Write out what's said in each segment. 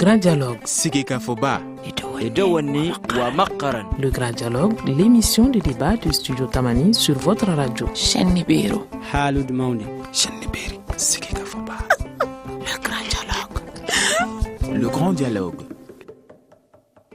grand dialogue. Sigeka Foba. Edouani wa Makaran. Le grand dialogue, l'émission de débat de Studio Tamani sur votre radio. Chaîne Nibéro. Haloud Mauni. Chaîne Nibéri. Sigeka Foba. Le grand dialogue. Le grand dialogue.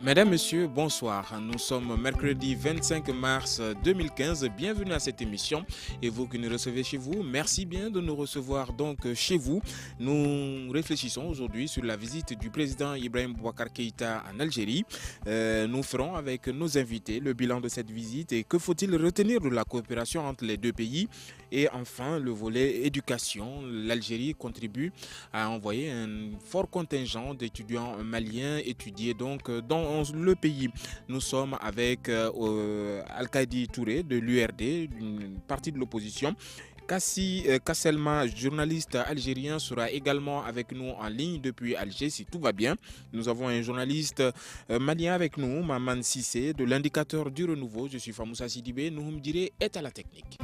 Mesdames, Messieurs, bonsoir. Nous sommes mercredi 25 mars 2015. Bienvenue à cette émission. Et vous qui nous recevez chez vous, merci bien de nous recevoir donc chez vous. Nous réfléchissons aujourd'hui sur la visite du président Ibrahim Boubacar Keïta en Algérie. Nous ferons avec nos invités le bilan de cette visite et que faut-il retenir de la coopération entre les deux pays. Et enfin, le volet éducation. L'Algérie contribue à envoyer un fort contingent d'étudiants maliens étudiés donc dans le pays. Nous sommes avec Alkadi Touré de l'URD, une partie de l'opposition. Kassi Kasselma, journaliste algérien, sera également avec nous en ligne depuis Alger si tout va bien. Nous avons un journaliste malien avec nous, Maman Sissé, de l'Indicateur du Renouveau. Je suis Famoussa Sidibé, Nouhoumdire est à la technique.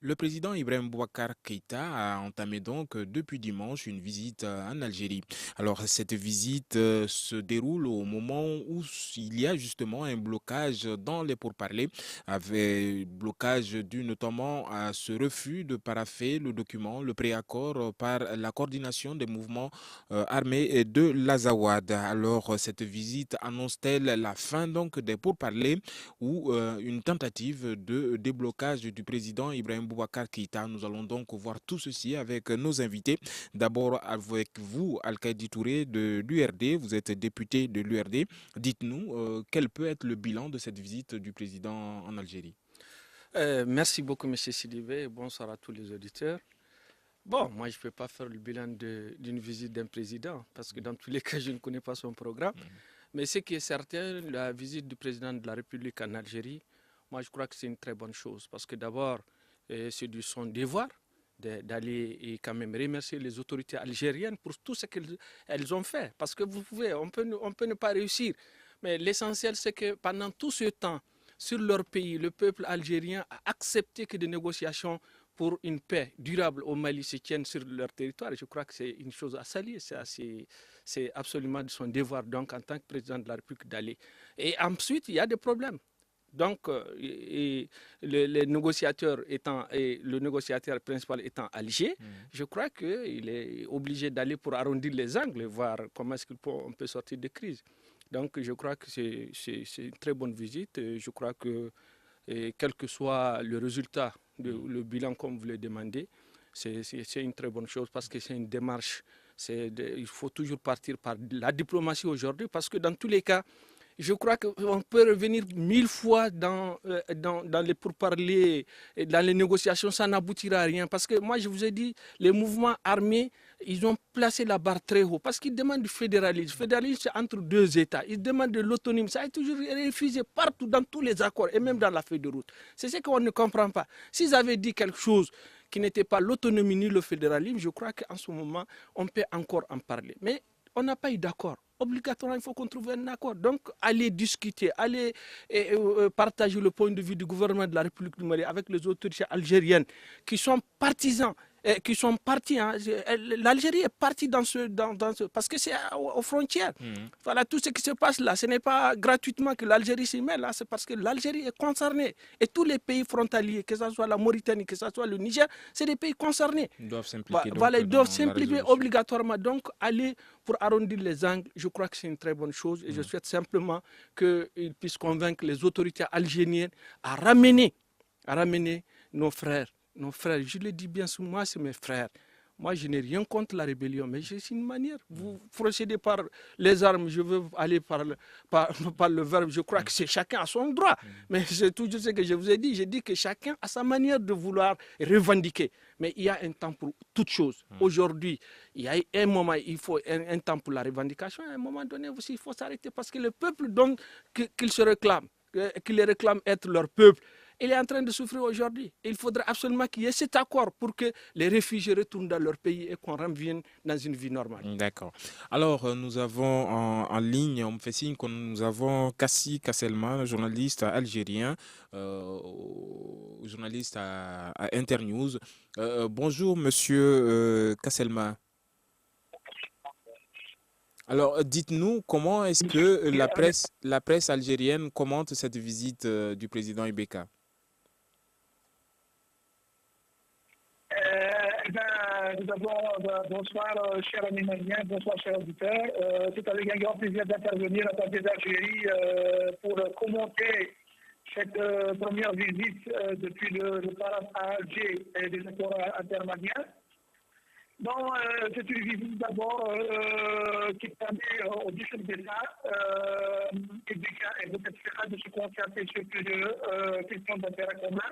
Le président Ibrahim Boubacar Keïta a entamé donc depuis dimanche une visite en Algérie. Alors cette visite se déroule au moment où il y a justement un blocage dans les pourparlers, avec blocage dû notamment à ce refus de parapher le document, le préaccord par la coordination des mouvements armés de l'Azawad. Alors cette visite annonce-t-elle la fin donc des pourparlers ou une tentative de déblocage du président Ibrahim Boubacar Keïta? Nous allons donc voir tout ceci avec nos invités. D'abord avec vous, Alkadi Touré de l'URD. Vous êtes député de l'URD. Dites-nous, quel peut être le bilan de cette visite du président en Algérie? Merci beaucoup, M. Sidibé. Bonsoir à tous les auditeurs. Bon, moi, je ne peux pas faire le bilan d'une visite d'un président parce que dans tous les cas, je ne connais pas son programme. Mais ce qui est certain, la visite du président de la République en Algérie, moi, je crois que c'est une très bonne chose parce que d'abord, c'est de son devoir d'aller et quand même remercier les autorités algériennes pour tout ce qu'elles ont fait. Parce que vous pouvez, on peut ne pas réussir. Mais l'essentiel, c'est que pendant tout ce temps, sur leur pays, le peuple algérien a accepté que des négociations pour une paix durable au Mali se tiennent sur leur territoire. Je crois que c'est une chose à saluer. C'est absolument de son devoir, donc, en tant que président de la République, d'aller. Et ensuite, il y a des problèmes. Donc, le négociateur principal étant Alger, je crois qu'il est obligé d'aller pour arrondir les angles, voir comment est-ce qu'on peut sortir de crise. Donc, je crois que c'est une très bonne visite. Je crois que, quel que soit le résultat, le bilan comme vous le demandez, c'est une très bonne chose parce que c'est une démarche. Il faut toujours partir par la diplomatie aujourd'hui parce que dans tous les cas, je crois qu'on peut revenir 1000 fois dans les pourparlers, dans les négociations, ça n'aboutira à rien. Parce que moi, je vous ai dit, les mouvements armés, ils ont placé la barre très haut. Parce qu'ils demandent du fédéralisme. Le fédéralisme, c'est entre deux États. Ils demandent de l'autonomie. Ça a toujours refusé partout, dans tous les accords, et même dans la feuille de route. C'est ce qu'on ne comprend pas. S'ils avaient dit quelque chose qui n'était pas l'autonomie ni le fédéralisme, je crois qu'en ce moment, on peut encore en parler. Mais on n'a pas eu d'accord. Obligatoirement, il faut qu'on trouve un accord. Donc, aller discuter, aller partager le point de vue du gouvernement de la République du Mali avec les autorités algériennes qui sont partisans, qui sont partis. Hein. L'Algérie est partie dans ce parce que c'est aux frontières. Voilà, tout ce qui se passe là, ce n'est pas gratuitement que l'Algérie s'y met là, c'est parce que l'Algérie est concernée. Et tous les pays frontaliers, que ce soit la Mauritanie, que ce soit le Niger, c'est des pays concernés. Ils doivent s'impliquer. Voilà, ils doivent s'impliquer obligatoirement. Donc, aller pour arrondir les angles, je crois que c'est une très bonne chose. Et je souhaite simplement qu'ils puissent convaincre les autorités algériennes à ramener nos frères. Nos frères, je le dis bien, moi, c'est mes frères. Moi, je n'ai rien contre la rébellion, mais c'est une manière. Vous procédez par les armes, je veux aller par le verbe. Je crois que c'est chacun à son droit. Mais c'est toujours ce que je vous ai dit. J'ai dit que chacun a sa manière de vouloir revendiquer. Mais il y a un temps pour toute chose. Aujourd'hui, il y a un moment, il faut un temps pour la revendication. À un moment donné aussi, il faut s'arrêter parce que le peuple qu'ils se réclament, qu'ils réclament être leur peuple, il est en train de souffrir aujourd'hui. Il faudra absolument qu'il y ait cet accord pour que les réfugiés retournent dans leur pays et qu'on revienne dans une vie normale. D'accord. Alors, nous avons en ligne, on me fait signe que nous avons Kassi Kasselma, journaliste algérien, journaliste à Internews. Bonjour, monsieur Kasselma. Alors, dites-nous comment est-ce que la presse algérienne commente cette visite du président Ibeka? Tout d'abord, bonsoir, chers amis maliens, bonsoir, chers auditeurs. C'est avec un grand plaisir d'intervenir à partir d'Algérie pour commenter cette première visite depuis le parade à Alger et des accords intermaliens. Bon, c'est une visite d'abord qui permet au chef d'État et de se concentrer sur plusieurs questions d'intérêt commun,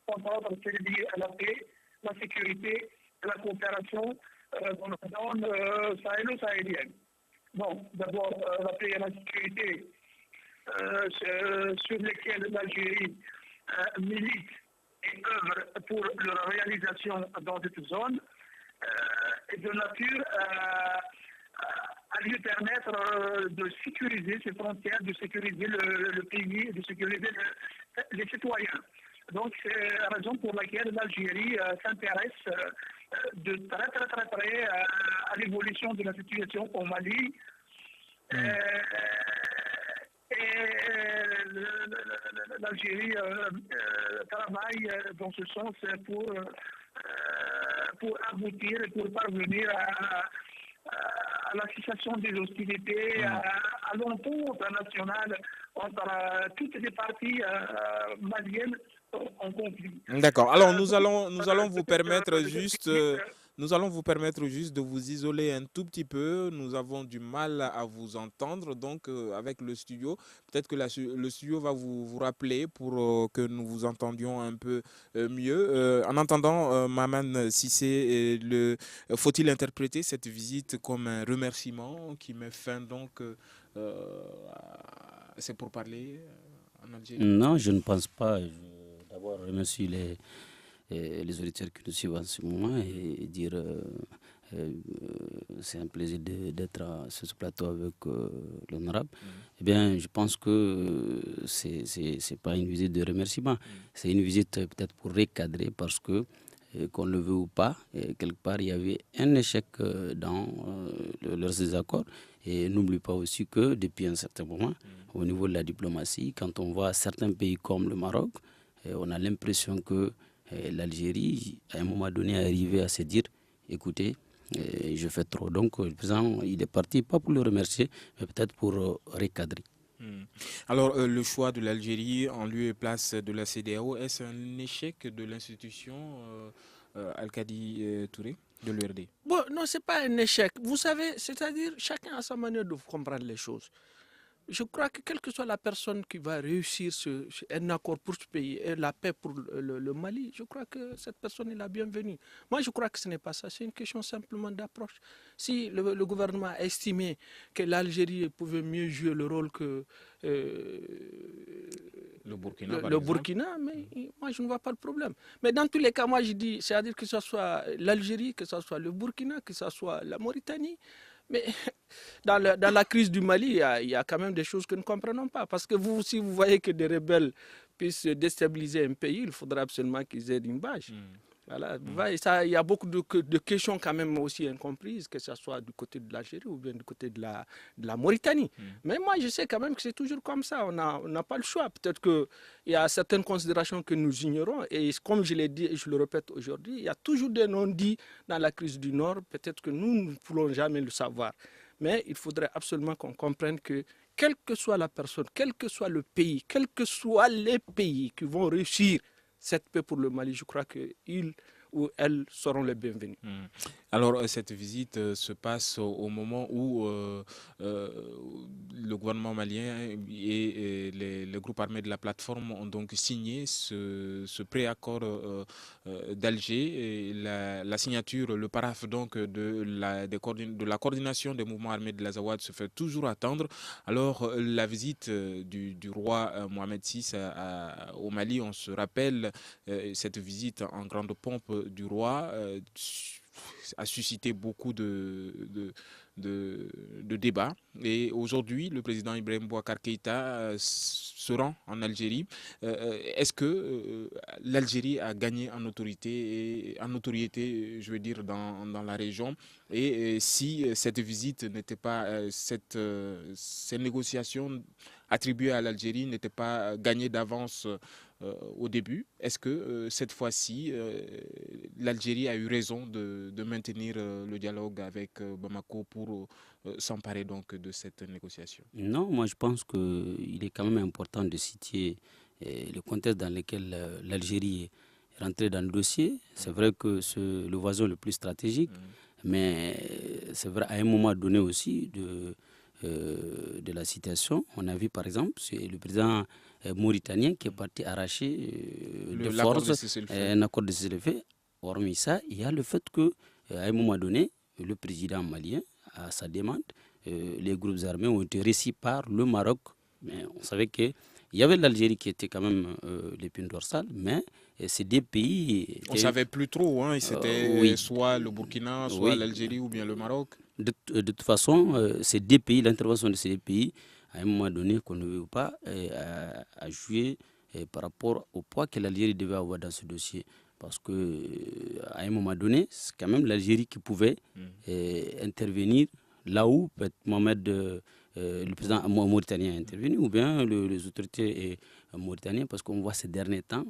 entre autres celles liées à la paix, la sécurité et la coopération dans la zone sahélo-sahélienne. Bon, d'abord, la paix et la sécurité sur lesquelles l'Algérie milite et œuvre pour leur réalisation dans cette zone est de nature à lui permettre de sécuriser ses frontières, de sécuriser le pays, de sécuriser les citoyens. Donc, c'est la raison pour laquelle l'Algérie s'intéresse de très près à l'évolution de la situation au Mali. Et l'Algérie travaille dans ce sens pour aboutir et pour parvenir à la cessation des hostilités, à l'entente nationale entre toutes les parties maliennes en conflit. D'accord. Alors nous allons vous permettre juste de vous isoler un tout petit peu. Nous avons du mal à vous entendre. Donc avec le studio, peut-être que le studio va vous rappeler pour que nous vous entendions un peu mieux. En attendant, Maman Cissé, faut-il interpréter cette visite comme un remerciement qui met fin donc c'est pour parler en Algérie? Non, je ne pense pas. D'abord, remercie les auditeurs qui nous suivent en ce moment et dire c'est un plaisir d'être sur ce plateau avec l'honorable. Eh bien, je pense que c'est pas une visite de remerciement, c'est une visite peut-être pour recadrer parce que qu'on le veut ou pas, quelque part il y avait un échec dans leurs désaccords. Et n'oublie pas aussi que depuis un certain moment, au niveau de la diplomatie, quand on voit certains pays comme le Maroc, on a l'impression que l'Algérie, à un moment donné, est arrivée à se dire, écoutez, je fais trop. Donc, le président, il est parti, pas pour le remercier, mais peut-être pour recadrer. Alors, le choix de l'Algérie en lieu et place de la CEDEAO, est-ce un échec de l'institution Al-Kadi Touré de l'URD? Bon, non, ce n'est pas un échec. Vous savez, c'est-à-dire, chacun a sa manière de comprendre les choses. Je crois que quelle que soit la personne qui va réussir un accord pour ce pays et la paix pour le Mali, je crois que cette personne est la bienvenue. Moi, je crois que ce n'est pas ça. C'est une question simplement d'approche. Si le gouvernement a estimé que l'Algérie pouvait mieux jouer le rôle que le Burkina, le Burkina, mais moi, je ne vois pas le problème. Mais dans tous les cas, moi, je dis, c'est-à-dire que ce soit l'Algérie, que ce soit le Burkina, que ce soit la Mauritanie, mais dans la crise du Mali, il y a quand même des choses que nous ne comprenons pas. Parce que si vous voyez que des rebelles puissent déstabiliser un pays, il faudra absolument qu'ils aient une base. Voilà. Il y a beaucoup de questions quand même aussi incomprises, que ce soit du côté de l'Algérie ou bien du côté de la Mauritanie. Mais moi, je sais quand même que c'est toujours comme ça. On n'a pas le choix. Peut-être qu'il y a certaines considérations que nous ignorons. Et comme je l'ai dit et je le répète aujourd'hui, il y a toujours des non-dits dans la crise du Nord. Peut-être que nous ne pourrons jamais le savoir. Mais il faudrait absolument qu'on comprenne que quelle que soit la personne, quel que soit le pays, quels que soient les pays qui vont réussir cette paix pour le Mali, je crois qu'ils ou elles seront les bienvenus. Alors, cette visite se passe au moment où le gouvernement malien et les groupes armés de la plateforme ont donc signé ce préaccord d'Alger. Et la signature, le paraphe donc de la coordination des mouvements armés de l'Azawad se fait toujours attendre. Alors, la visite du roi Mohamed VI au Mali, on se rappelle cette visite en grande pompe du roi a suscité beaucoup de débat. Et aujourd'hui, le président Ibrahim Boubacar Keïta se rend en Algérie. Est-ce que l'Algérie a gagné en autorité, je veux dire, dans la région? Et si cette visite n'était pas, ces négociations attribuées à l'Algérie n'étaient pas gagnées d'avance au début, est-ce que cette fois-ci, l'Algérie a eu raison de maintenir le dialogue avec Bamako pour s'emparer donc de cette négociation? Non, moi je pense qu'il est quand même important de citer le contexte dans lequel l'Algérie est rentrée dans le dossier. C'est vrai que c'est le voisin le plus stratégique, mais c'est vrai à un moment donné aussi de la situation. On a vu par exemple, c'est le président mauritanien qui est parti arracher de force un accord de cessez-le-feu. Hormis ça, il y a le fait qu'à un moment donné, le président malien, à sa demande, les groupes armés ont été récits par le Maroc. Mais on savait qu'il y avait l'Algérie qui était quand même l'épine dorsale, mais ces deux pays... On ne savait plus trop, hein, c'était soit le Burkina, soit l'Algérie ou bien le Maroc. De toute façon, ces deux pays, l'intervention de ces deux pays, à un moment donné, qu'on ne veut pas, a joué par rapport au poids que l'Algérie devait avoir dans ce dossier. Parce qu'à un moment donné, c'est quand même l'Algérie qui pouvait intervenir là où Mohamed, le président mauritanien est intervenu, ou bien les autorités mauritaniennes, parce qu'on voit ces derniers temps,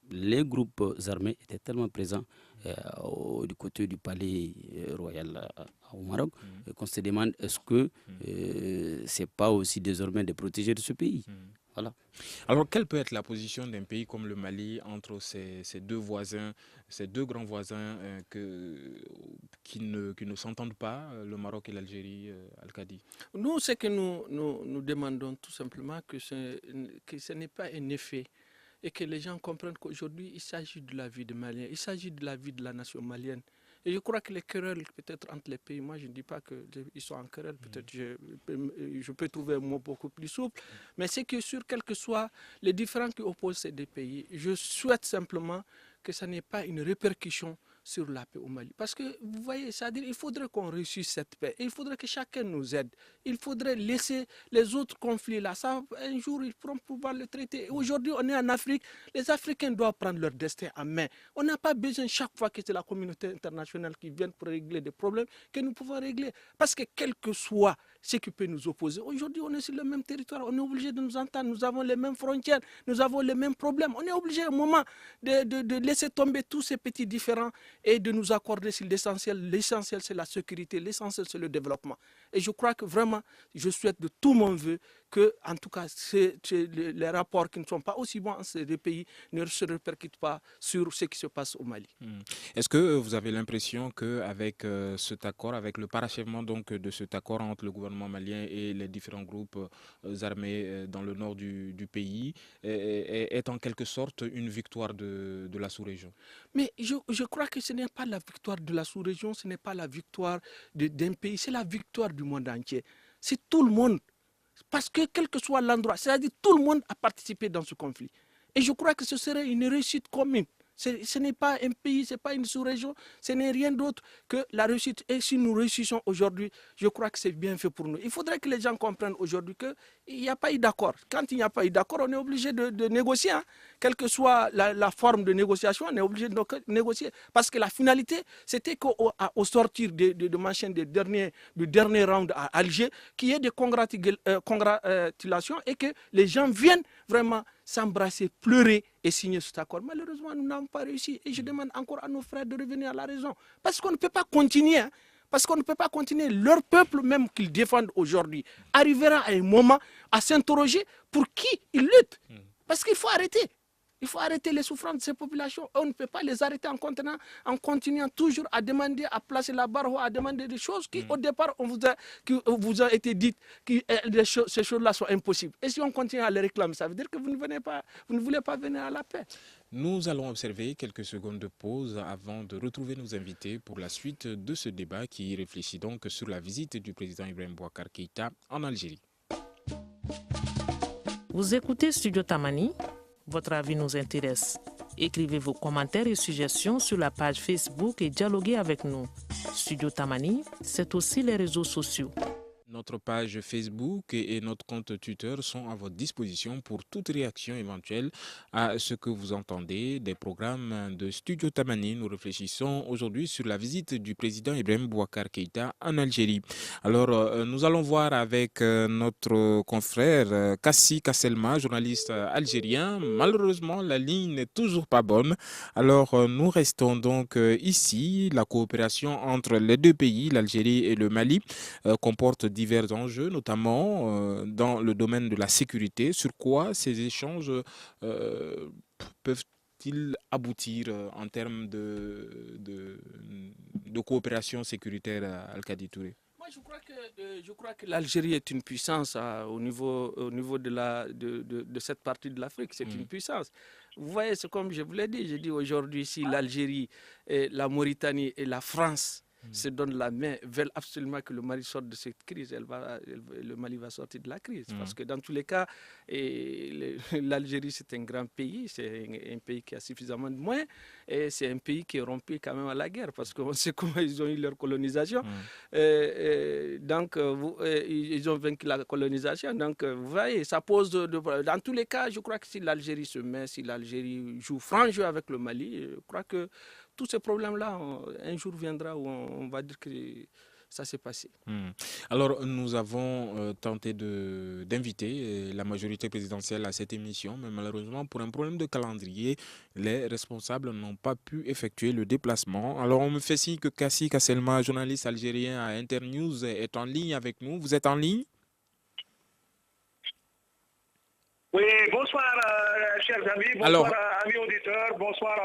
les groupes armés étaient tellement présents du côté du palais royal au Maroc qu'on se demande est-ce que c'est pas aussi désormais de protéger de ce pays. Voilà. Alors, quelle peut être la position d'un pays comme le Mali entre ces deux voisins, ces deux grands voisins qui ne s'entendent pas, le Maroc et l'Algérie, Al-Kadi? Nous, ce que nous demandons tout simplement, que ce n'est pas un effet et que les gens comprennent qu'aujourd'hui, il s'agit de la vie des Maliens, il s'agit de la vie de la nation malienne. Et je crois que les querelles peut-être entre les pays, moi je ne dis pas qu'ils sont en querelle, peut-être je peux trouver un mot beaucoup plus souple, mais c'est que sur quels que soient les différends qui opposent ces deux pays, je souhaite simplement que ça n'ait pas une répercussion sur la paix au Mali. Parce que, vous voyez, c'est-à-dire il faudrait qu'on réussisse cette paix. Et il faudrait que chacun nous aide. Il faudrait laisser les autres conflits là. Ça, un jour, ils pourront pouvoir le traiter. Aujourd'hui, on est en Afrique. Les Africains doivent prendre leur destin en main. On n'a pas besoin chaque fois que c'est la communauté internationale qui vient pour régler des problèmes que nous pouvons régler. Parce que quel que soit ce qui peut nous opposer, aujourd'hui, on est sur le même territoire. On est obligé de nous entendre. Nous avons les mêmes frontières. Nous avons les mêmes problèmes. On est obligé à un moment de laisser tomber tous ces petits différends et de nous accorder sur l'essentiel. L'essentiel, c'est la sécurité. L'essentiel, c'est le développement. Et je crois que vraiment, je souhaite de tout mon vœu que, en tout cas, les rapports qui ne sont pas aussi bons en ces deux pays ne se répercutent pas sur ce qui se passe au Mali. Est-ce que vous avez l'impression qu'avec cet accord, avec le parachèvement donc de cet accord entre le gouvernement malien et les différents groupes armés dans le nord du pays, est en quelque sorte une victoire de la sous-région? Mais je crois que ce n'est pas la victoire de la sous-région, ce n'est pas la victoire d'un pays, c'est la victoire du monde entier. C'est tout le monde. Parce que quel que soit l'endroit, c'est-à-dire tout le monde a participé dans ce conflit. Et je crois que ce serait une réussite commune. Ce n'est pas un pays, ce n'est pas une sous-région, ce n'est rien d'autre que la réussite. Et si nous réussissons aujourd'hui, je crois que c'est bien fait pour nous. Il faudrait que les gens comprennent aujourd'hui qu'il n'y a pas eu d'accord. Quand il n'y a pas eu d'accord, on est obligé de négocier. Hein. Quelle que soit la forme de négociation, on est obligé de négocier. Parce que la finalité, c'était qu'au sortir de machin du dernier round à Alger, qu'il y ait des congratulations et que les gens viennent vraiment s'embrasser, pleurer et signer cet accord. Malheureusement, nous n'avons pas réussi. Et je demande encore à nos frères de revenir à la raison. Parce qu'on ne peut pas continuer. Hein. Parce qu'on ne peut pas continuer. Leur peuple même qu'ils défendent aujourd'hui arrivera à un moment à s'interroger pour qui ils luttent. Parce qu'il faut arrêter. Il faut arrêter les souffrances de ces populations. On ne peut pas les arrêter en continuant toujours à demander, à placer la barre haut, à demander des choses qui, au départ, vous a été dites que ces choses-là sont impossibles. Et si on continue à les réclamer, ça veut dire que vous ne voulez pas venir à la paix. Nous allons observer quelques secondes de pause avant de retrouver nos invités pour la suite de ce débat qui réfléchit donc sur la visite du président Ibrahim Boubacar Keïta en Algérie. Vous écoutez Studio Tamani. Votre avis nous intéresse. Écrivez vos commentaires et suggestions sur la page Facebook et dialoguez avec nous. Studio Tamani, c'est aussi les réseaux sociaux. Notre page Facebook et notre compte Twitter sont à votre disposition pour toute réaction éventuelle à ce que vous entendez des programmes de Studio Tamani. Nous réfléchissons aujourd'hui sur la visite du président Ibrahim Boubacar Keïta en Algérie. Alors, nous allons voir avec notre confrère Kassi Kasselma, journaliste algérien. Malheureusement, la ligne n'est toujours pas bonne. Alors, nous restons donc ici. La coopération entre les deux pays, l'Algérie et le Mali, comporte divers enjeux, notamment dans le domaine de la sécurité. Sur quoi ces échanges peuvent-ils aboutir en termes de coopération sécuritaire, Al-Kadi Touré? Moi, je crois que l'Algérie est une puissance au niveau de cette partie de l'Afrique. C'est une puissance. Vous voyez, c'est comme je vous l'ai dit. J'ai dit aujourd'hui, si l'Algérie, la Mauritanie et la France se donnent la main, veulent absolument que le Mali sorte de cette crise, le Mali va sortir de la crise. Parce que dans tous les cas, l'Algérie, c'est un grand pays, c'est un pays qui a suffisamment de moyens, et c'est un pays qui est rompu quand même à la guerre, parce qu'on sait comment ils ont eu leur colonisation. Donc, ils ont vaincu la colonisation. Donc, vous voyez, ça pose... dans tous les cas, je crois que si l'Algérie se met, si l'Algérie joue franc jeu avec le Mali, je crois que tous ces problèmes-là, un jour viendra où on va dire que ça s'est passé. Alors, nous avons tenté d'inviter la majorité présidentielle à cette émission, mais malheureusement, pour un problème de calendrier, les responsables n'ont pas pu effectuer le déplacement. Alors, on me fait signe que Kassi Kasselma, journaliste algérien à Internews, est en ligne avec nous. Vous êtes en ligne? Oui, bonsoir, chers amis, bonsoir, amis auditeurs, bonsoir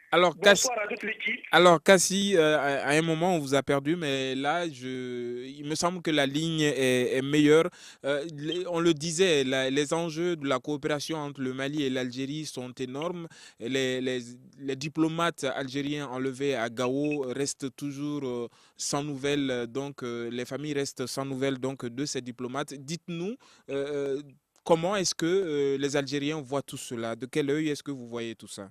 bonsoir à toute l'équipe. Alors, Kassi, à un moment, on vous a perdu, mais là, il me semble que la ligne est meilleure. On le disait, les enjeux de la coopération entre le Mali et l'Algérie sont énormes. Les diplomates algériens enlevés à Gao restent toujours sans nouvelles. Donc, les familles restent sans nouvelles donc, de ces diplomates. Dites-nous, comment est-ce que les Algériens voient tout cela? De quel œil est-ce que vous voyez tout ça?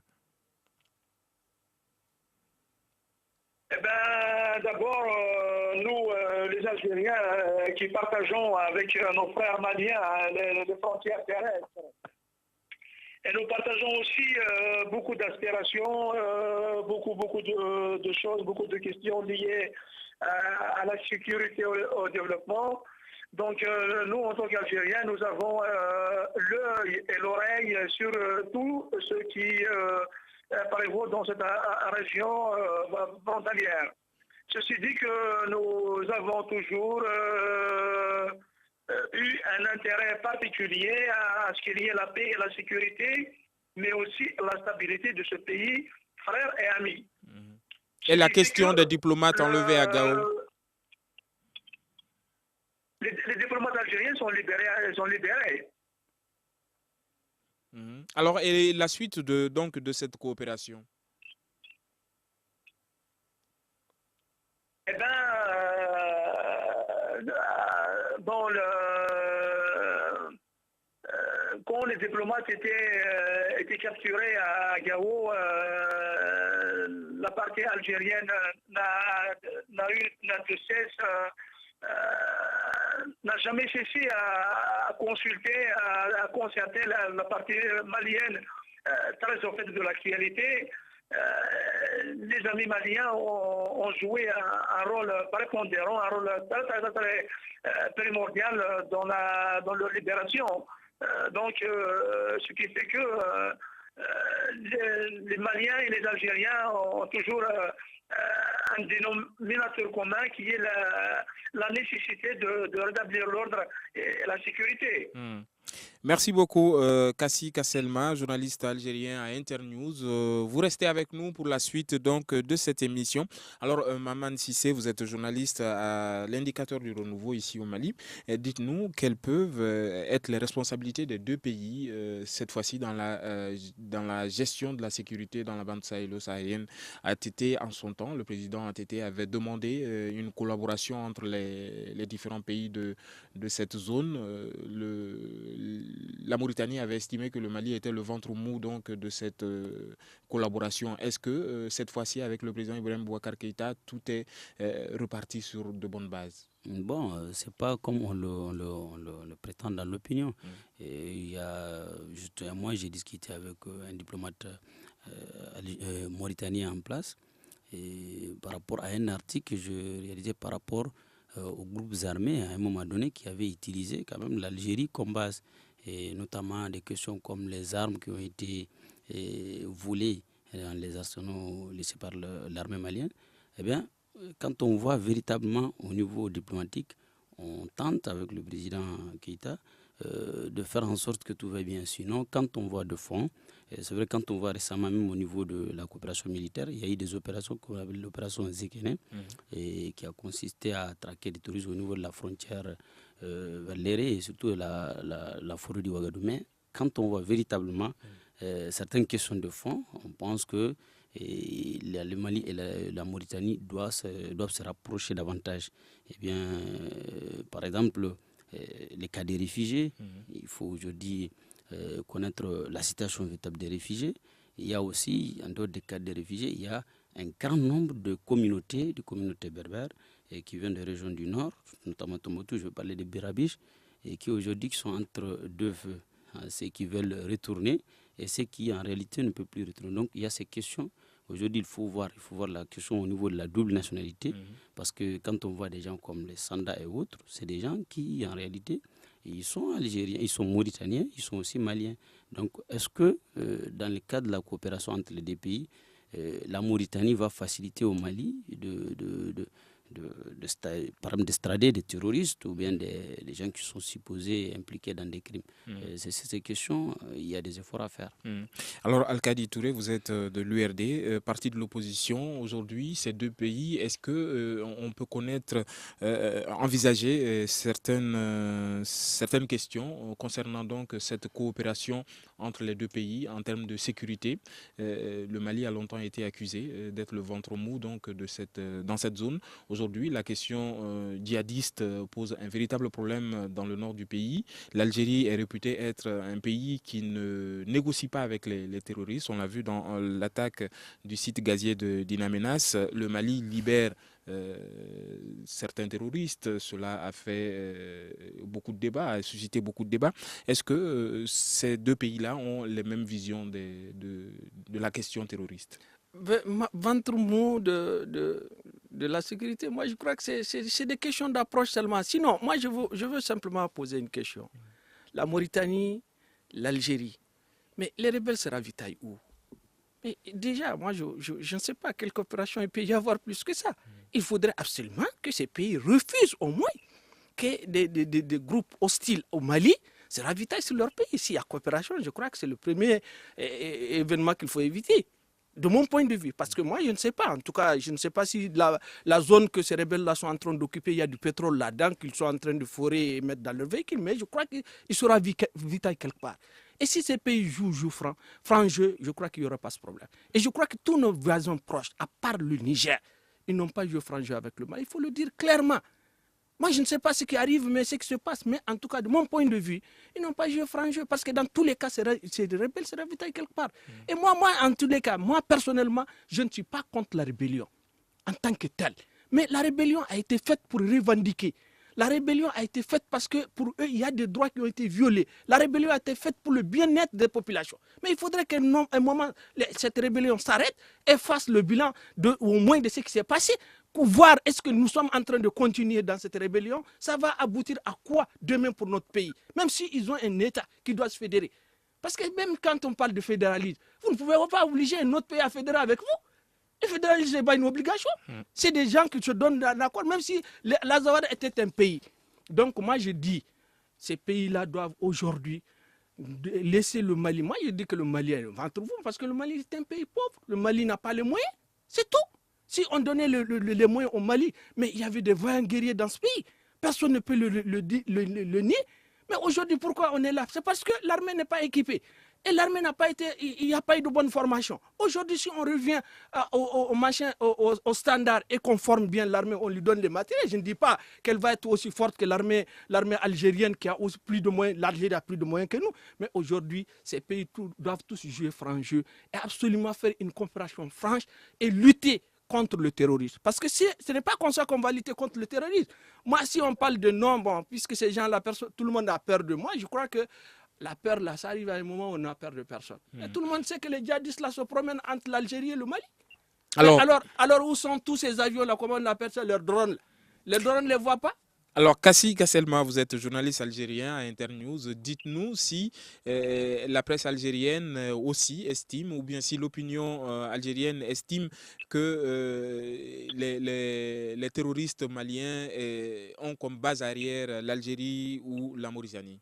Eh bien, d'abord, nous, les Algériens, qui partageons avec nos frères maliens les frontières terrestres, et nous partageons aussi beaucoup d'aspirations, beaucoup de choses, beaucoup de questions liées à la sécurité, au développement. Donc, nous, en tant qu'Algériens, nous avons l'œil et l'oreille sur tout ce qui prévaut dans cette région frontalière. Ceci dit que nous avons toujours eu un intérêt particulier à ce qu'il y ait la paix et la sécurité, mais aussi la stabilité de ce pays, frère et ami. Et la question des diplomates enlevés à Gao? Les diplomates algériens sont libérés. Alors, et la suite de cette coopération? Eh bien, quand les diplomates étaient capturés à Gao, la partie algérienne n'a jamais cessé à consulter, à concerter la partie malienne, très au fait de l'actualité. Les amis maliens ont joué un rôle prépondérant, un rôle très primordial dans leur libération. Donc, ce qui fait que les Maliens et les Algériens ont toujours un dénominateur commun qui est la nécessité de rétablir l'ordre et la sécurité. Merci beaucoup, Kassi Kasselma, journaliste algérien à Internews. Vous restez avec nous pour la suite donc, de cette émission. Alors, Maman Sissé, vous êtes journaliste à l'Indicateur du Renouveau ici au Mali. Dites-nous quelles peuvent être les responsabilités des deux pays, cette fois-ci dans la gestion de la sécurité dans la bande sahélo-saharienne. ATT, en son temps, le président ATT avait demandé une collaboration entre les différents pays de cette zone. la Mauritanie avait estimé que le Mali était le ventre mou donc, de cette collaboration. Est-ce que cette fois-ci, avec le président Ibrahim Boubacar Keïta, tout est reparti sur de bonnes bases? Bon, c'est pas comme on le prétend dans l'opinion. Il y a juste un mois, j'ai discuté avec un diplomate mauritanien en place et par rapport à un article que je réalisais par rapport aux groupes armés à un moment donné qui avaient utilisé quand même l'Algérie comme base, et notamment des questions comme les armes qui ont été volées dans les arsenaux laissés par l'armée malienne. Eh bien, quand on voit véritablement au niveau diplomatique, on tente avec le président Keïta de faire en sorte que tout va bien. Sinon, quand on voit de fond, c'est vrai, quand on voit récemment même au niveau de la coopération militaire, il y a eu des opérations qu'on appelle l'opération Zekene, et qui a consisté à traquer des touristes au niveau de la frontière vers l'Éré et surtout la forêt du Ouagadougou. Quand on voit véritablement certaines questions de fond, on pense que le Mali et la Mauritanie doivent se rapprocher davantage. Eh bien, par exemple, les cas des réfugiés, il faut aujourd'hui connaître la situation véritable des réfugiés. Il y a aussi, en dehors des cas des réfugiés, il y a un grand nombre de communautés berbères qui viennent des régions du nord, notamment Tombouctou, je vais parler de Birabiche, et qui aujourd'hui sont entre deux feux, ceux qui veulent retourner et ceux qui en réalité ne peuvent plus retourner. Donc il y a ces questions. Aujourd'hui, il faut voir la question au niveau de la double nationalité, parce que quand on voit des gens comme les Sanda et autres, c'est des gens qui, en réalité, ils sont algériens, ils sont mauritaniens, ils sont aussi maliens. Donc, est-ce que, dans le cadre de la coopération entre les deux pays, la Mauritanie va faciliter au Mali par exemple d'estrader des terroristes ou bien des gens qui sont supposés impliqués dans des crimes? C'est ces questions, il y a des efforts à faire. Alors, Al-Kadi Touré, vous êtes de l'URD, parti de l'opposition. Aujourd'hui, ces deux pays, est-ce qu'on peut connaître, envisager certaines questions concernant donc cette coopération entre les deux pays en termes de sécurité? Le Mali a longtemps été accusé d'être le ventre mou donc, dans cette zone. Aujourd'hui, la question djihadiste pose un véritable problème dans le nord du pays. L'Algérie est réputée être un pays qui ne négocie pas avec les terroristes. On l'a vu dans l'attaque du site gazier de d'Inamenas. Le Mali libère certains terroristes. Cela a fait beaucoup de débats, a suscité beaucoup de débats. Est-ce que ces deux pays-là ont les mêmes visions de la question terroriste? Ventre mou de la sécurité, moi je crois que c'est des questions d'approche seulement. Sinon, moi je veux simplement poser une question. La Mauritanie, l'Algérie, mais les rebelles se ravitaillent où? Mais déjà, moi je ne sais pas quelle coopération il peut y avoir plus que ça. Il faudrait absolument que ces pays refusent au moins que des groupes hostiles au Mali se ravitaillent sur leur pays. S'il y a coopération, je crois que c'est le premier événement qu'il faut éviter. De mon point de vue, parce que moi je ne sais pas, en tout cas je ne sais pas si la zone que ces rebelles-là sont en train d'occuper, il y a du pétrole là-dedans qu'ils sont en train de forer et mettre dans leur véhicule, mais je crois qu'il sera vitaille quelque part. Et si ces pays jouent franc jeu, je crois qu'il n'y aura pas ce problème. Et je crois que tous nos voisins proches, à part le Niger, ils n'ont pas joué franc jeu avec le Mali, il faut le dire clairement. Moi, je ne sais pas ce qui arrive, mais ce qui se passe. Mais en tout cas, de mon point de vue, ils n'ont pas joué franc jeu. Parce que dans tous les cas, ces rebelles se ravitaillent quelque part. Et moi, en tous les cas, moi, personnellement, je ne suis pas contre la rébellion en tant que telle. Mais la rébellion a été faite pour revendiquer. La rébellion a été faite parce que pour eux, il y a des droits qui ont été violés. La rébellion a été faite pour le bien-être des populations. Mais il faudrait qu'à un moment, cette rébellion s'arrête et fasse le bilan au moins de ce qui s'est passé. Pour voir est-ce que nous sommes en train de continuer dans cette rébellion, ça va aboutir à quoi demain pour notre pays? Même s'ils ont un État qui doit se fédérer. Parce que même quand on parle de fédéralisme, vous ne pouvez pas obliger un autre pays à fédérer avec vous. Le fédéralisme n'est pas une obligation. C'est des gens qui se donnent d'accord, même si l'Azawad était un pays. Donc moi je dis, ces pays-là doivent aujourd'hui laisser le Mali. Moi je dis que le Mali est ventre vous parce que le Mali est un pays pauvre. Le Mali n'a pas les moyens. C'est tout. Si on donnait les moyens au Mali, mais il y avait des vaillants guerriers dans ce pays. Personne ne peut le nier. Mais aujourd'hui, pourquoi on est là? C'est parce que l'armée n'est pas équipée. Et l'armée n'a pas été, il n'y a pas eu de bonne formation. Aujourd'hui, si on revient au standard et qu'on forme bien l'armée, on lui donne les matériels. Je ne dis pas qu'elle va être aussi forte que l'armée algérienne qui a aussi plus de moyens. L'Algérie a plus de moyens que nous. Mais aujourd'hui, ces pays doivent tous jouer franc jeu et absolument faire une coopération franche et lutter contre le terrorisme. Parce que ce n'est pas comme ça qu'on va lutter contre le terrorisme. Moi, si on parle de non, bon, puisque ces gens-là, tout le monde a peur de moi, je crois que la peur, là, ça arrive à un moment où on n'a peur de personne. Et tout le monde sait que les djihadistes, là, se promènent entre l'Algérie et le Mali. Alors où sont tous ces avions-là, comment on appelle ça, leurs drones? Les drones ne les voient pas? Alors, Kassi Kasselma, vous êtes journaliste algérien à Internews. Dites-nous si la presse algérienne aussi estime, ou bien si l'opinion algérienne estime que les terroristes maliens ont comme base arrière l'Algérie ou la Mauritanie.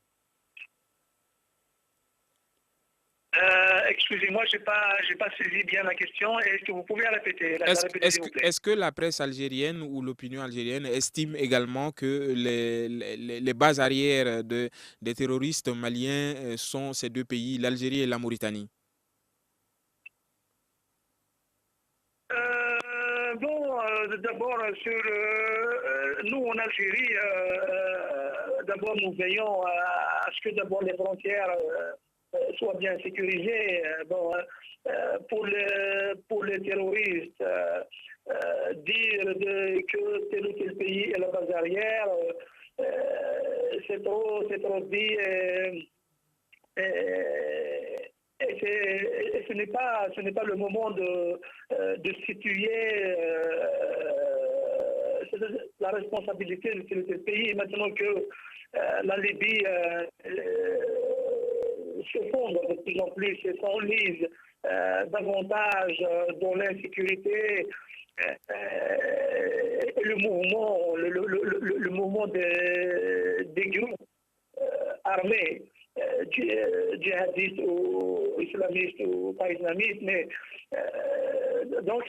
Excusez-moi, je n'ai pas saisi bien la question. Est-ce que vous pouvez répéter? Est-ce que la presse algérienne ou l'opinion algérienne estime également que les bases arrières des terroristes maliens sont ces deux pays, l'Algérie et la Mauritanie? D'abord, nous en Algérie, d'abord nous veillons à ce que d'abord les frontières soient bien sécurisées. Pour les terroristes, dire que tel ou tel pays est la base arrière, c'est trop dit. Et ce n'est pas le moment de situer la responsabilité de tel pays. Maintenant que la Libye se fonde de plus en plus et s'enlise davantage dans l'insécurité, le mouvement des groupes armés, djihadistes ou islamistes ou pas islamistes, mais donc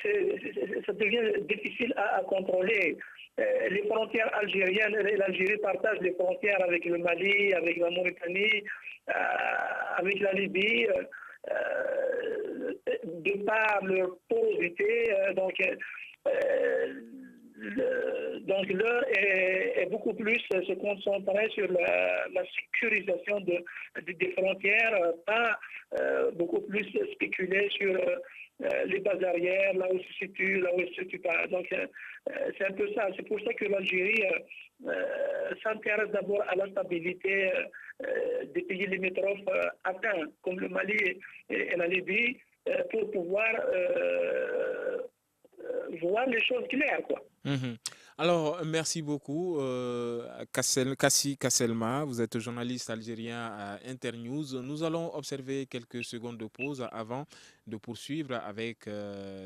ça devient difficile à contrôler. Les frontières algériennes et l'Algérie partagent les frontières avec le Mali, avec la Mauritanie, avec la Libye, de par leur porosité. Donc l'heure est beaucoup plus se concentrer sur la sécurisation des frontières, pas beaucoup plus spéculer sur les bases arrières, là où se situe, là où elle ne se situe pas. Donc c'est un peu ça. C'est pour ça que l'Algérie s'intéresse d'abord à la stabilité des pays limitrophes atteints, comme le Mali et la Libye, pour pouvoir voir les choses claires, quoi. Alors, merci beaucoup, Kassi Kasselma. Vous êtes journaliste algérien à Internews. Nous allons observer quelques secondes de pause avant de poursuivre avec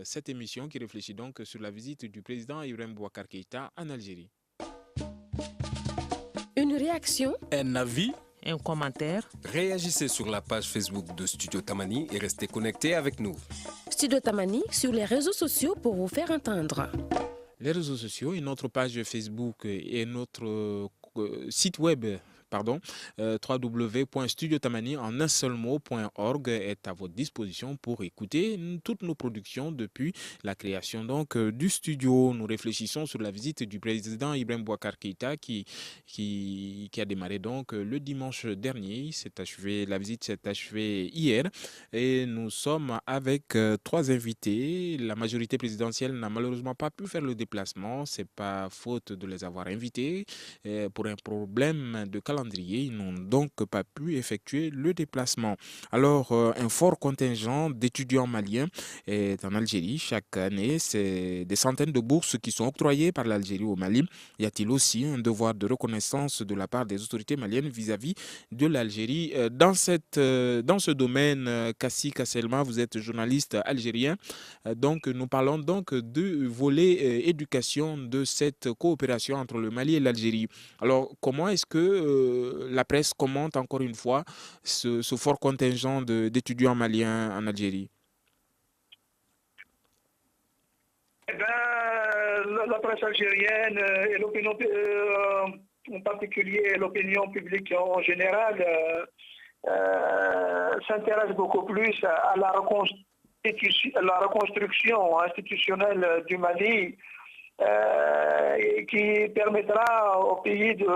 cette émission qui réfléchit donc sur la visite du président Ibrahim Boubacar Keïta en Algérie. Une réaction, un avis, un commentaire. Réagissez sur la page Facebook de Studio Tamani et restez connectés avec nous. Studio Tamani sur les réseaux sociaux pour vous faire entendre. Les réseaux sociaux et notre page Facebook et notre site web, www.studiotamani en un seul mot.org est à votre disposition pour écouter toutes nos productions depuis la création donc du studio. Nous réfléchissons sur la visite du président Ibrahim Boubacar Keïta qui a démarré donc le dimanche dernier. La visite s'est achevée hier et nous sommes avec trois invités. La majorité présidentielle n'a malheureusement pas pu faire le déplacement. C'est pas faute de les avoir invités pour un problème de calendrier. Ils n'ont donc pas pu effectuer le déplacement. Alors, un fort contingent d'étudiants maliens est en Algérie. Chaque année, c'est des centaines de bourses qui sont octroyées par l'Algérie au Mali. Y a-t-il aussi un devoir de reconnaissance de la part des autorités maliennes vis-à-vis de l'Algérie dans ce domaine? Kassi Kasselma, vous êtes journaliste algérien. Donc, nous parlons donc du volet éducation de cette coopération entre le Mali et l'Algérie. Alors, comment est-ce que la presse commente encore une fois ce fort contingent d'étudiants maliens en Algérie? La presse algérienne et l'opinion, en particulier l'opinion publique en général, s'intéresse beaucoup plus à la reconstruction institutionnelle du Mali, qui permettra au pays de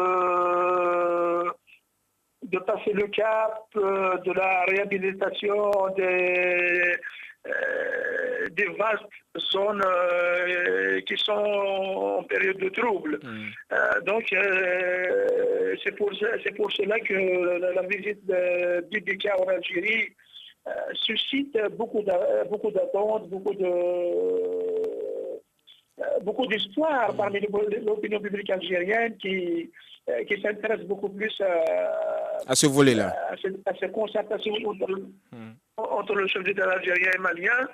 passer le cap de la réhabilitation des vastes zones qui sont en période de trouble. Donc, c'est pour cela que la visite de Bibika en Algérie suscite beaucoup d'attentes, beaucoup d'espoir parmi l'opinion publique algérienne qui s'intéresse beaucoup plus à ce volet-là, à ces concertations entre le chef d'État algérien et malien,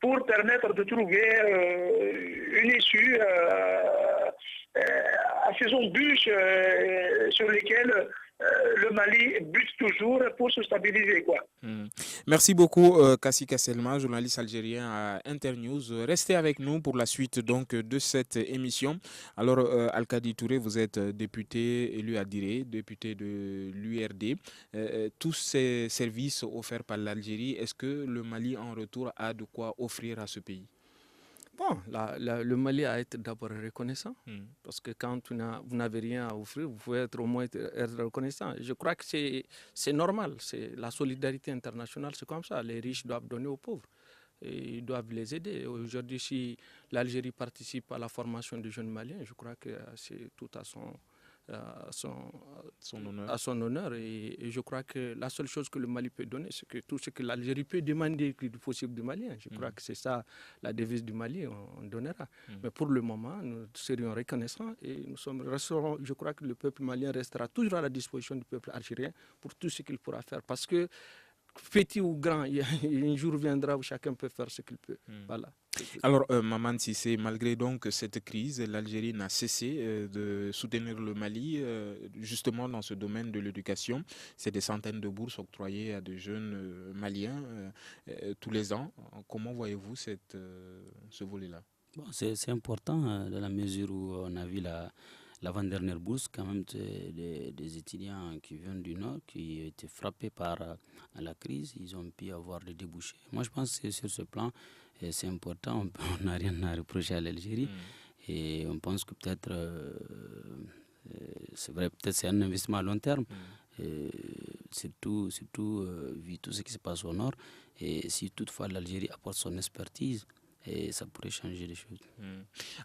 pour permettre de trouver une issue à ces embûches sur lesquelles le Mali bute toujours pour se stabiliser, quoi. Merci beaucoup, Kassi Kasselma, journaliste algérien à Internews. Restez avec nous pour la suite donc de cette émission. Alors, Al-Kadi Touré, vous êtes député élu à Diré, député de l'URD. Tous ces services offerts par l'Algérie, est-ce que le Mali en retour a de quoi offrir à ce pays? Bon, le Mali a été d'abord reconnaissant, parce que quand vous n'avez rien à offrir, vous pouvez au moins être reconnaissant. Je crois que c'est normal, c'est la solidarité internationale, c'est comme ça. Les riches doivent donner aux pauvres, et ils doivent les aider. Aujourd'hui, si l'Algérie participe à la formation des jeunes Maliens, je crois que c'est tout à son honneur. Et je crois que la seule chose que le Mali peut donner, c'est que tout ce que l'Algérie peut demander du possible du Malien. Je crois que c'est ça la devise du Mali, on donnera. Mais pour le moment, nous serions reconnaissants et je crois que le peuple malien restera toujours à la disposition du peuple algérien pour tout ce qu'il pourra faire. Parce que petit ou grand, un jour viendra où chacun peut faire ce qu'il peut. Voilà. Alors, Maman Sissé, malgré donc cette crise, l'Algérie n'a cessé de soutenir le Mali, justement dans ce domaine de l'éducation. C'est des centaines de bourses octroyées à des jeunes Maliens tous les ans. Comment voyez-vous ce volet-là? Bon, c'est important dans la mesure où on a vu l'avant-dernière bourse, quand même, des étudiants qui viennent du Nord, qui ont été frappés par la crise. Ils ont pu avoir des débouchés. Moi, je pense que sur ce plan, c'est important. On n'a rien à reprocher à l'Algérie. Et on pense que peut-être, c'est vrai, peut-être c'est un investissement à long terme. Surtout vu tout ce qui se passe au Nord. Et si toutefois l'Algérie apporte son expertise, et ça pourrait changer les choses.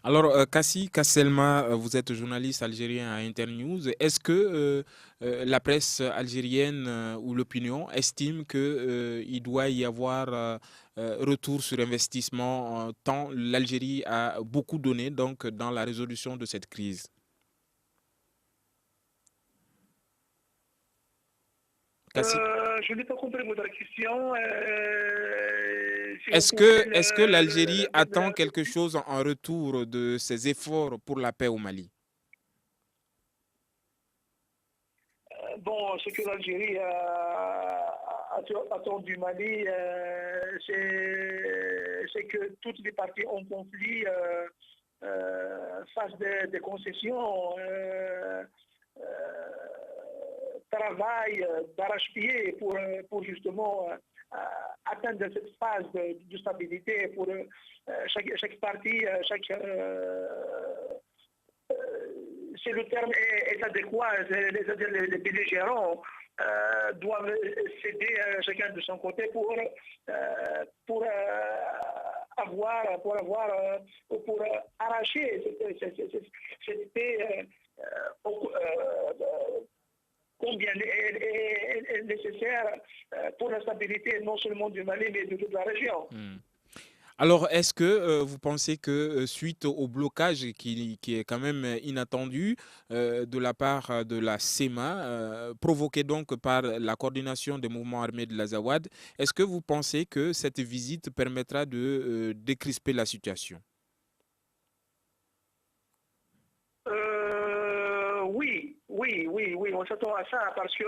Alors, Kassi Kasselma, vous êtes journaliste algérien à Internews. Est-ce que la presse algérienne ou l'opinion estime qu'il doit y avoir retour sur investissement tant l'Algérie a beaucoup donné donc, dans la résolution de cette crise? Je n'ai pas compris votre question. Est-ce que l'Algérie attend quelque chose en retour de ses efforts pour la paix au Mali? Bon, ce que l'Algérie attend du Mali, c'est que toutes les parties en conflit fassent des concessions, travaillent d'arrache-pied pour justement atteindre cette phase de stabilité pour chaque partie, si le terme est adéquat, les belligérants doivent céder chacun de son côté pour arracher cette paix combien est nécessaire pour la stabilité non seulement du Mali mais de toute la région. Alors, est-ce que vous pensez que suite au blocage qui est quand même inattendu de la part de la CEMA, provoqué donc par la coordination des mouvements armés de l'Azawad, est-ce que vous pensez que cette visite permettra de décrisper la situation? Oui, on s'attend à ça parce que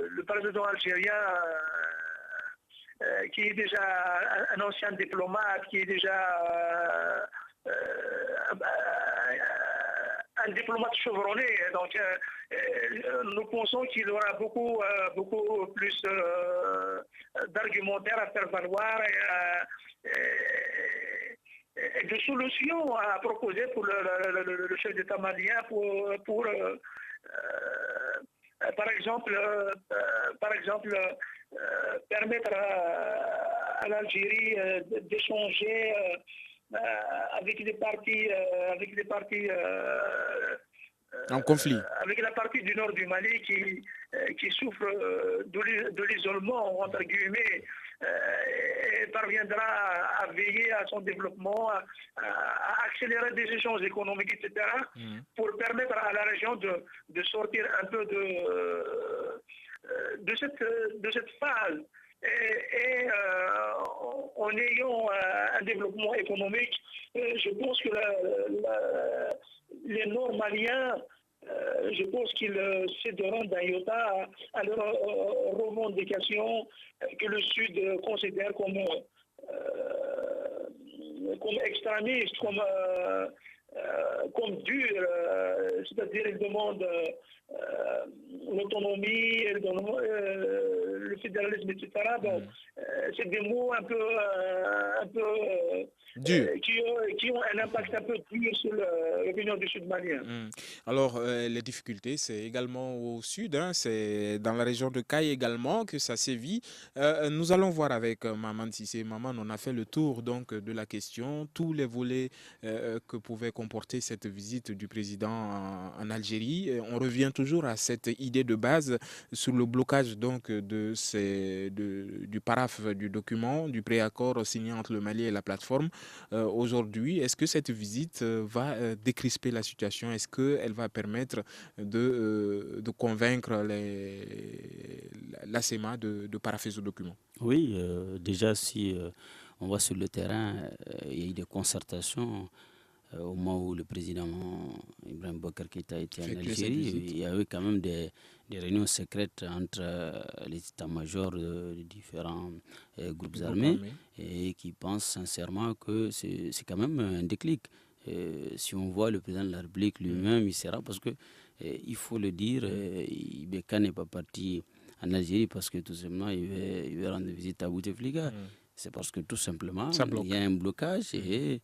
le président algérien, qui est déjà un ancien diplomate, qui est déjà un diplomate chevronné. Donc, nous pensons qu'il aura beaucoup plus d'argumentaires à faire valoir et de solutions à proposer pour le chef d'État malien pour par exemple, permettre à l'Algérie d'échanger avec les partis en conflit. Avec la partie du nord du Mali qui souffre de l'isolement, entre guillemets, et parviendra à veiller à son développement, à accélérer des échanges économiques, etc., pour permettre à la région de sortir un peu de cette phase. Et en ayant un développement économique, je pense que les Nord-Maliens, je pense qu'ils céderont d'un iota à leurs revendications que le Sud considère comme extrémistes, comme dures, c'est-à-dire ils demandent l'autonomie, le fédéralisme, etc. Donc, c'est des mots un peu qui ont un impact un peu dur sur l'opinion du Sud malien. Alors, les difficultés, c'est également au sud, c'est dans la région de Caille également que ça sévit. Nous allons voir avec Maman Cissé. Maman, on a fait le tour donc de la question, tous les volets que pouvait comporter cette visite du président en Algérie. On revient toujours à cette idée de base sur le blocage donc du paraphe du document, du préaccord signé entre le Mali et la plateforme. Aujourd'hui, est-ce que cette visite va décrisper la situation? Est-ce qu'elle va permettre de convaincre la CEMA de parapher ce document? Oui, déjà si on voit sur le terrain, il y a eu des concertations au moment où le président Ibrahim Boubacar Keïta était en Algérie. Il y a eu quand même des réunions secrètes entre les états-majors de différents groupes armés et qui pensent sincèrement que c'est quand même un déclic. Si on voit le président de la République lui-même, il sera parce que il faut le dire, Ibeka n'est pas parti en Algérie parce que tout simplement il veut rendre visite à Bouteflika. C'est parce que tout simplement il y a un blocage et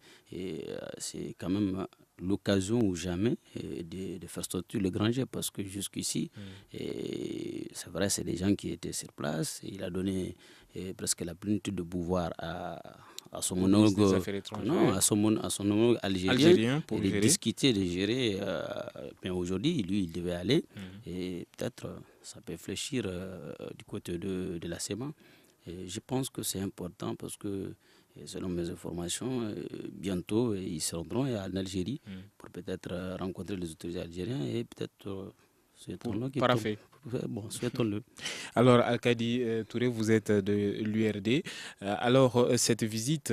c'est quand même l'occasion ou jamais de faire sortir le grand jet parce que jusqu'ici, c'est vrai, c'est des gens qui étaient sur place. Il a donné presque la plénitude de pouvoir à son homologue algérien pour discuter, de gérer. Mais aujourd'hui, lui, il devait aller et peut-être ça peut fléchir du côté de la CEMA. Et je pense que c'est important parce que, selon mes informations, bientôt ils se rendront en Algérie pour peut-être rencontrer les autorités algériennes et peut-être parapher. Bon, souhaitons-le. Alors, Al-Kadi Touré, vous êtes de l'URD. Alors, cette visite,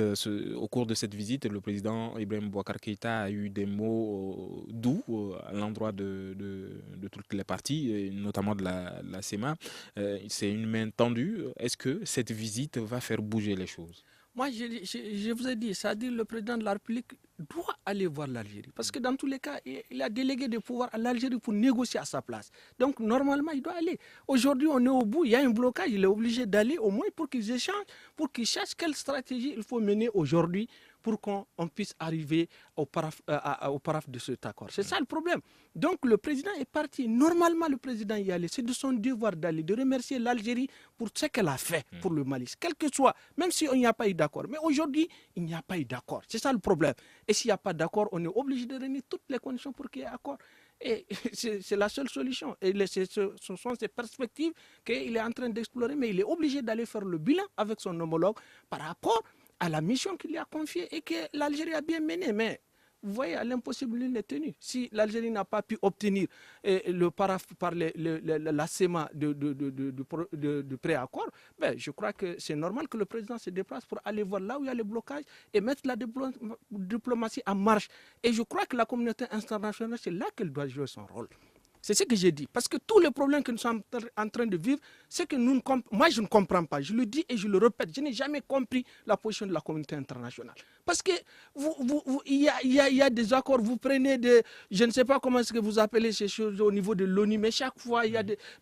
au cours de cette visite, le président Ibrahim Boubacar Keïta a eu des mots doux à l'endroit de toutes les parties, notamment de la CEMA. C'est une main tendue. Est-ce que cette visite va faire bouger les choses? Moi, je vous ai dit, c'est-à-dire le président de la République doit aller voir l'Algérie. Parce que dans tous les cas, il a délégué des pouvoirs à l'Algérie pour négocier à sa place. Donc, normalement, il doit aller. Aujourd'hui, on est au bout, il y a un blocage, il est obligé d'aller au moins pour qu'ils échangent, pour qu'ils cherchent quelle stratégie il faut mener aujourd'hui pour qu'on puisse arriver au paraphe de cet accord. C'est ça le problème. Donc le président est parti. Normalement, le président y allait. C'est de son devoir d'aller, de remercier l'Algérie pour ce qu'elle a fait pour le Mali. Quel que soit, même si on n'y a pas eu d'accord. Mais aujourd'hui, il n'y a pas eu d'accord. C'est ça le problème. Et s'il n'y a pas d'accord, on est obligé de réunir toutes les conditions pour qu'il y ait accord. Et c'est la seule solution. Et ce sont ces perspectives qu'il est en train d'explorer. Mais il est obligé d'aller faire le bilan avec son homologue par rapport à la mission qu'il lui a confiée et que l'Algérie a bien menée. Mais vous voyez, à l'impossible, il est tenu. Si l'Algérie n'a pas pu obtenir le paraphe par la CEMA de préaccord, ben, je crois que c'est normal que le président se déplace pour aller voir là où il y a le blocage et mettre la diplomatie en marche. Et je crois que la communauté internationale, c'est là qu'elle doit jouer son rôle. C'est ce que j'ai dit. Parce que tous les problèmes que nous sommes en train de vivre, c'est que moi, je ne comprends pas. Je le dis et je le répète. Je n'ai jamais compris la position de la communauté internationale. Parce que il y a des accords. Vous prenez je ne sais pas comment est-ce que vous appelez ces choses au niveau de l'ONU, mais chaque fois,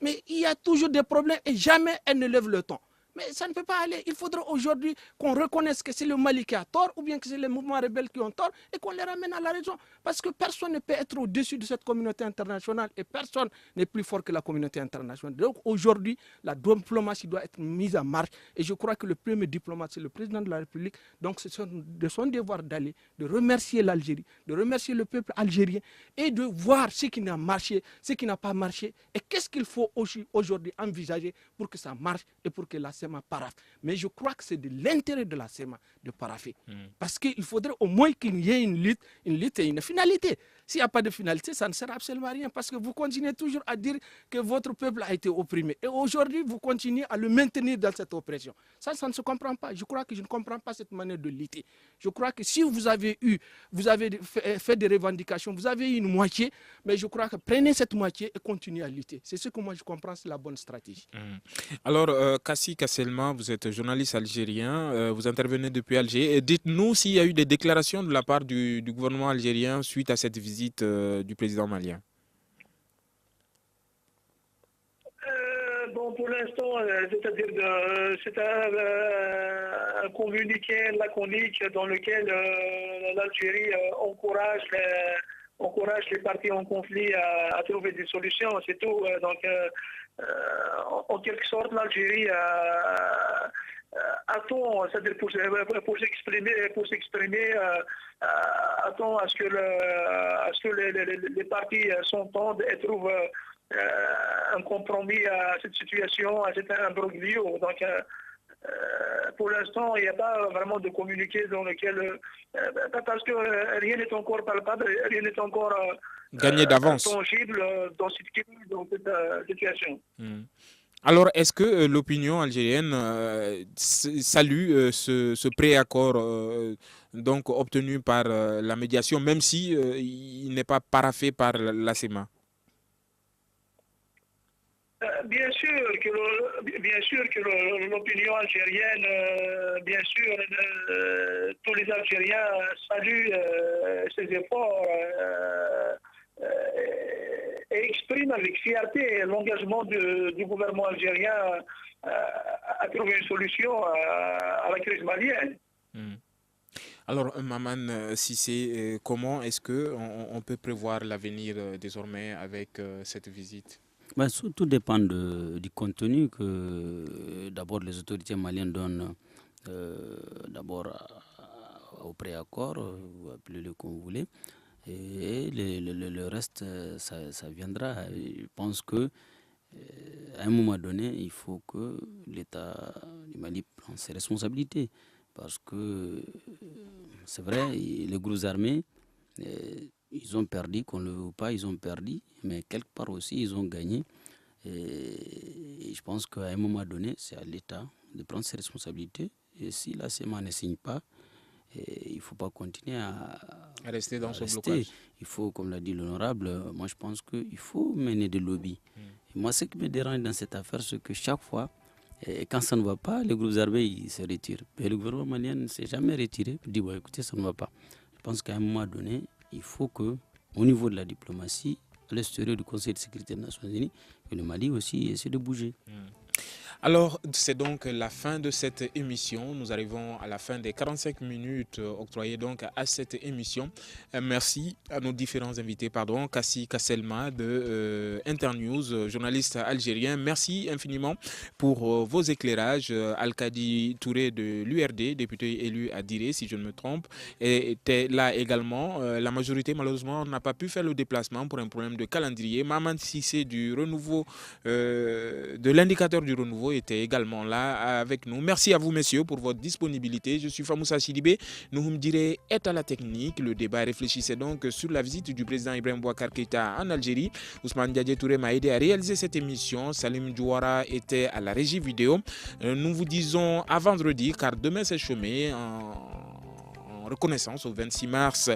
mais il y a toujours des problèmes et jamais elle ne lève le ton. Mais ça ne peut pas aller. Il faudra aujourd'hui qu'on reconnaisse que c'est le Mali qui a tort ou bien que c'est les mouvements rebelles qui ont tort et qu'on les ramène à la raison. Parce que personne ne peut être au-dessus de cette communauté internationale et personne n'est plus fort que la communauté internationale. Donc aujourd'hui, la diplomatie doit être mise en marche et je crois que le premier diplomate, c'est le président de la République. Donc c'est de son devoir d'aller, de remercier l'Algérie, de remercier le peuple algérien et de voir ce qui n'a marché, ce qui n'a pas marché et qu'est-ce qu'il faut aujourd'hui envisager pour que ça marche et pour que la SEMA paraffe. Mais je crois que c'est de l'intérêt de la SEMA de paraffer. Parce qu'il faudrait au moins qu'il y ait une lutte et une finalité. S'il n'y a pas de finalité, ça ne sert absolument à rien parce que vous continuez toujours à dire que votre peuple a été opprimé. Et aujourd'hui, vous continuez à le maintenir dans cette oppression. Ça ne se comprend pas. Je crois que je ne comprends pas cette manière de lutter. Je crois que si vous avez fait des revendications, vous avez eu une moitié, mais je crois que prenez cette moitié et continuez à lutter. C'est ce que moi je comprends, c'est la bonne stratégie. Alors, Kassi Kasselma, vous êtes journaliste algérien, vous intervenez depuis Alger. Et dites-nous s'il y a eu des déclarations de la part du gouvernement algérien suite à cette visite du président malien. Bon, pour l'instant, c'est-à-dire c'est un communiqué laconique dans lequel l'Algérie encourage les parties en conflit à trouver des solutions, c'est tout. Donc, en quelque sorte, l'Algérie attend, c'est-à-dire pour s'exprimer, attend à ce que les parties s'entendent et trouvent un compromis à cette situation, à cet imbroglio. Donc, pour l'instant, il n'y a pas vraiment de communiqué dans lequel, parce que rien n'est encore palpable, rien n'est encore gagné d'avance, tangible dans cette situation. Alors, est-ce que l'opinion algérienne salue ce préaccord donc obtenu par la médiation, même si il n'est pas paraphé par la SEMA? Bien sûr que l'opinion algérienne, bien sûr, tous les Algériens saluent ces efforts et expriment avec fierté l'engagement du gouvernement algérien à trouver une solution à la crise malienne. Alors, Maman Cissé, comment est-ce qu'on peut prévoir l'avenir désormais avec cette visite? Tout dépend du contenu que d'abord les autorités maliennes donnent d'abord au préaccord, ou appelez-le comme vous voulez, et le reste, ça viendra. Je pense que à un moment donné, il faut que l'État du Mali prenne ses responsabilités, parce que c'est vrai, les groupes armés, ils ont perdu, qu'on ne le veut pas, ils ont perdu, mais quelque part aussi, ils ont gagné. Et je pense qu'à un moment donné, c'est à l'État de prendre ses responsabilités. Et si la SEMA ne signe pas, il ne faut pas continuer à rester dans ce blocage. Il faut, comme l'a dit l'honorable, moi je pense qu'il faut mener des lobbies. Et moi, ce qui me dérange dans cette affaire, c'est que chaque fois, quand ça ne va pas, les groupes armés ils se retirent. Mais le gouvernement malien ne s'est jamais retiré. Il dit, bon, écoutez, ça ne va pas. Je pense qu'à un moment donné, il faut qu'au niveau de la diplomatie, à l'extérieur du Conseil de sécurité des Nations Unies, que le Mali aussi essaie de bouger. Alors, c'est donc la fin de cette émission. Nous arrivons à la fin des 45 minutes octroyées donc à cette émission. Merci à nos différents invités, Kassi Kasselma de Internews, journaliste algérien. Merci infiniment pour vos éclairages. Al-Kadi Touré de l'URD, député élu à Diré, si je ne me trompe, était là également. La majorité, malheureusement, n'a pas pu faire le déplacement pour un problème de calendrier. Maman Cissé du renouveau, de l'indicateur du renouveau, était également là avec nous. Merci à vous, messieurs, pour votre disponibilité. Je suis Famoussa Sidibé. Nouhoum Diré est à la technique. Le débat réfléchissait donc sur la visite du président Ibrahim Boubacar Keïta en Algérie. Ousmane Diadje Touré m'a aidé à réaliser cette émission. Salim Djouara était à la régie vidéo. Nous vous disons à vendredi, car demain c'est chômé. En reconnaissance au 26 mars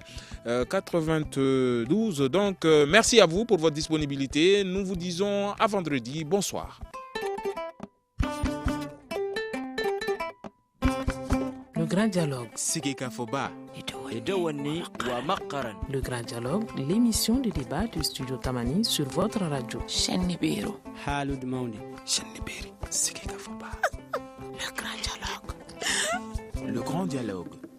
92. Donc, merci à vous pour votre disponibilité. Nous vous disons à vendredi. Bonsoir. Le Grand Dialogue. Le Grand Dialogue, l'émission de débat du Studio Tamani sur votre radio. Le Grand Dialogue.